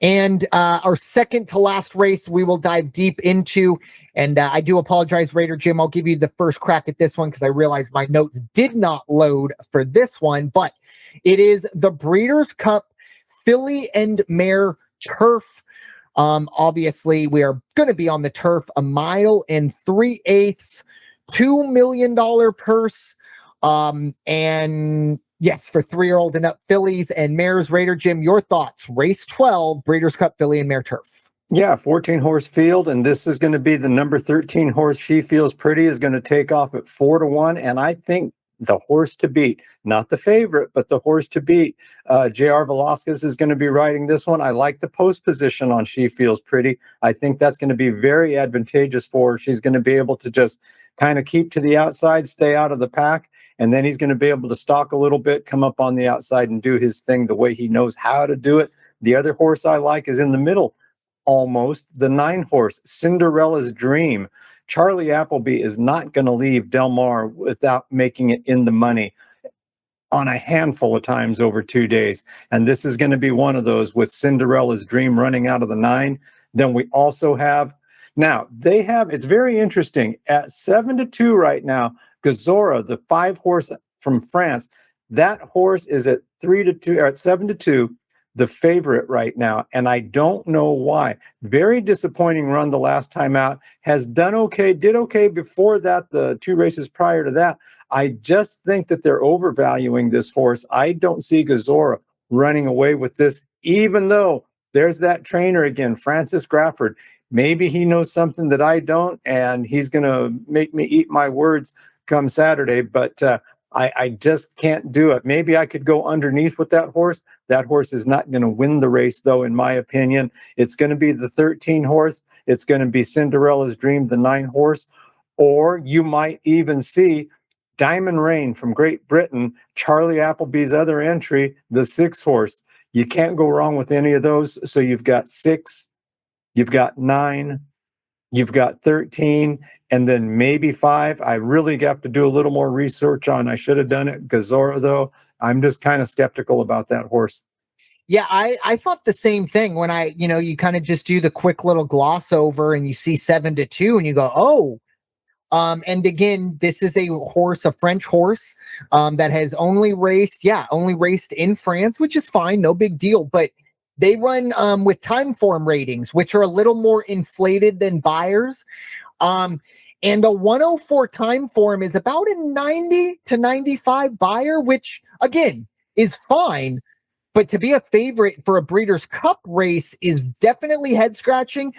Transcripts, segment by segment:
And our second to last race we will dive deep into. And I do apologize, Raider Jim. I'll give you the first crack at this one because I realized my notes did not load for this one. But it is the Breeders' Cup Filly and Mare Turf. Obviously, we are going to be on the turf, 1 3/8 $2 million purse. And yes, for 3-year-old and up fillies and mares. Raider Jim, your thoughts? Race 12, Breeders' Cup Filly and Mare Turf. Yeah, 14-horse field, and this is going to be the number 13 horse. She Feels Pretty is going to take off at 4-1, and I think the horse to beat, not the favorite, but the horse to beat. J.R. Velasquez is going to be riding this one. I like the post position on She Feels Pretty. I think that's going to be very advantageous for her. She's going to be able to just kind of keep to the outside, stay out of the pack, and then he's going to be able to stalk a little bit, come up on the outside and do his thing the way he knows how to do it. The other horse I like is in the middle, almost, the 9-horse, Cinderella's Dream. Charlie Appleby is not going to leave Del Mar without making it in the money on a handful of times over 2 days. And this is going to be one of those with Cinderella's Dream running out of the 9. Then we also have, now they have, it's very interesting, at 7-2 right now, Gezora, the 5-horse from France, that horse is at 3-2 or at 7-2. The favorite right now, and I don't know why. Very disappointing run the last time out. Has done okay, did okay before that, the 2 races prior to that. I just think that they're overvaluing this horse. I don't see Gezora running away with this, even though there's that trainer again, Francis Grafford. Maybe he knows something that I don't, and he's going to make me eat my words come Saturday, but I just can't do it. Maybe I could go underneath with that horse. That horse is not going to win the race, though, in my opinion. It's going to be the 13 horse. It's going to be Cinderella's Dream, the 9 horse. Or you might even see Diamond Rain from Great Britain, Charlie Appleby's other entry, the 6 horse. You can't go wrong with any of those. So you've got 6, you've got 9, you've got 13, and then maybe 5. I really have to do a little more research on. I should have done it. Gezora, though, I'm just kind of skeptical about that horse. Yeah, I thought the same thing when you kind of just do the quick little gloss over and you see 7-2 and you go, oh. And again, this is a horse, a French horse, that has only raced in France, which is fine, no big deal. But they run with time form ratings, which are a little more inflated than Beyers. And a 104 time form is about a 90 to 95 Beyer, which again is fine. But to be a favorite for a Breeders' Cup race is definitely head scratching.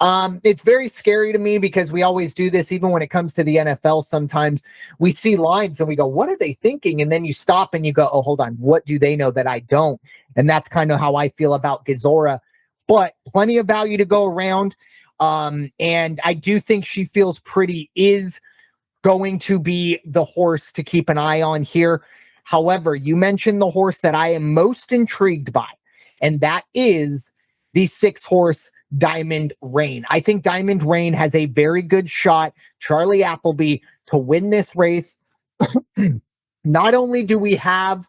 It's very scary to me because we always do this, even when it comes to the NFL. Sometimes we see lines and we go, what are they thinking? And then you stop and you go, oh, hold on. What do they know that I don't? And that's kind of how I feel about Gezora, but plenty of value to go around. And I do think She Feels Pretty is going to be the horse to keep an eye on here. However, you mentioned the horse that I am most intrigued by, and that is the 6-horse Diamond Rain. I think Diamond Rain has a very good shot, Charlie Appleby, to win this race. Not only do we have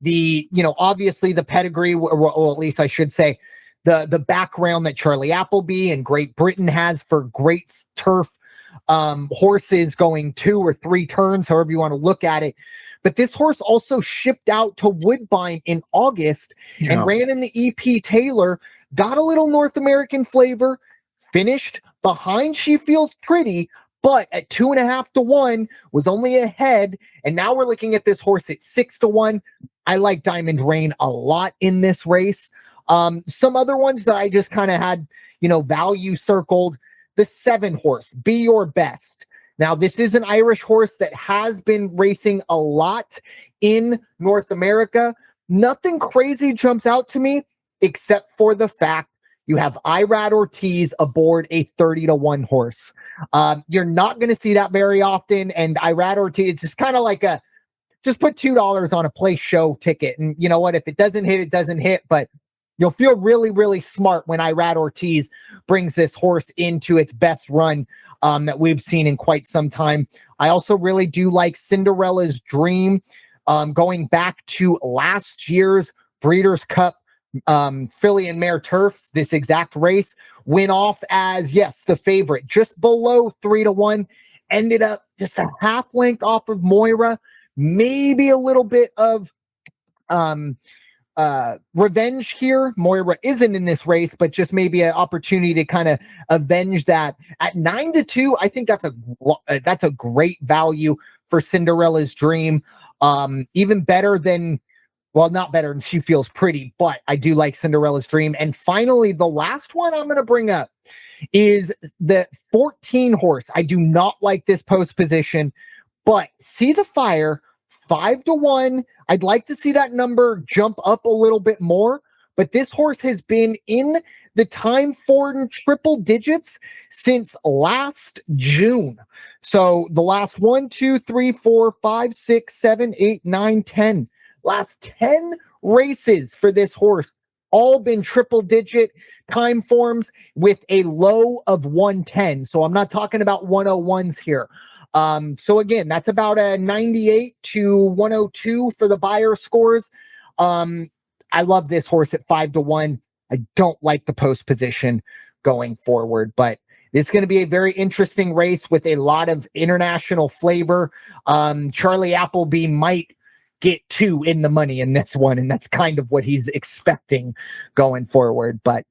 the, obviously the pedigree, or at least I should say, the background that Charlie Appleby and Great Britain has for great turf horses going 2 or 3 turns, however you want to look at it. But this horse also shipped out to Woodbine in August and ran in the EP Taylor, got a little North American flavor, finished behind She Feels Pretty, but at 2.5 to 1 was only ahead. And now we're looking at this horse at 6 to 1. I like Diamond Rain a lot in this race. Some other ones that I just kind of had, value circled. The 7-horse, Be Your Best. Now, this is an Irish horse that has been racing a lot in North America. Nothing crazy jumps out to me, except for the fact you have Irad Ortiz aboard a 30 to 1 horse. You're not going to see that very often. And Irad Ortiz, it's just kind of like just put $2 on a place show ticket. And you know what? If it doesn't hit, it doesn't hit. But you'll feel really, really smart when Irad Ortiz brings this horse into its best run that we've seen in quite some time. I also really do like Cinderella's Dream, going back to last year's Breeders' Cup Filly and Mare Turfs, this exact race, went off as, yes, the favorite, just below 3-1, ended up just a half length off of Moira, maybe a little bit of revenge here. Moira isn't in this race, but just maybe an opportunity to kind of avenge that. At 9-2, I think that's a great value for Cinderella's Dream. Even better than, well, not better than She Feels Pretty, but I do like Cinderella's Dream. And finally, the last one I'm going to bring up is the 14 horse. I do not like this post position, but See the Fire, 5-1. I'd like to see that number jump up a little bit more, but this horse has been in the time forward triple digits since last June. So the last 1, 2, 3, 4, 5, 6, 7, 8, 9, 10. Last 10 races for this horse, all been triple digit time forms with a low of 110. So I'm not talking about 101s here. So again, that's about a 98 to 102 for the buyer scores. I love this horse at 5-1. I don't like the post position going forward, but it's going to be a very interesting race with a lot of international flavor. Charlie Appleby might get 2 in the money in this one, and that's kind of what he's expecting going forward. But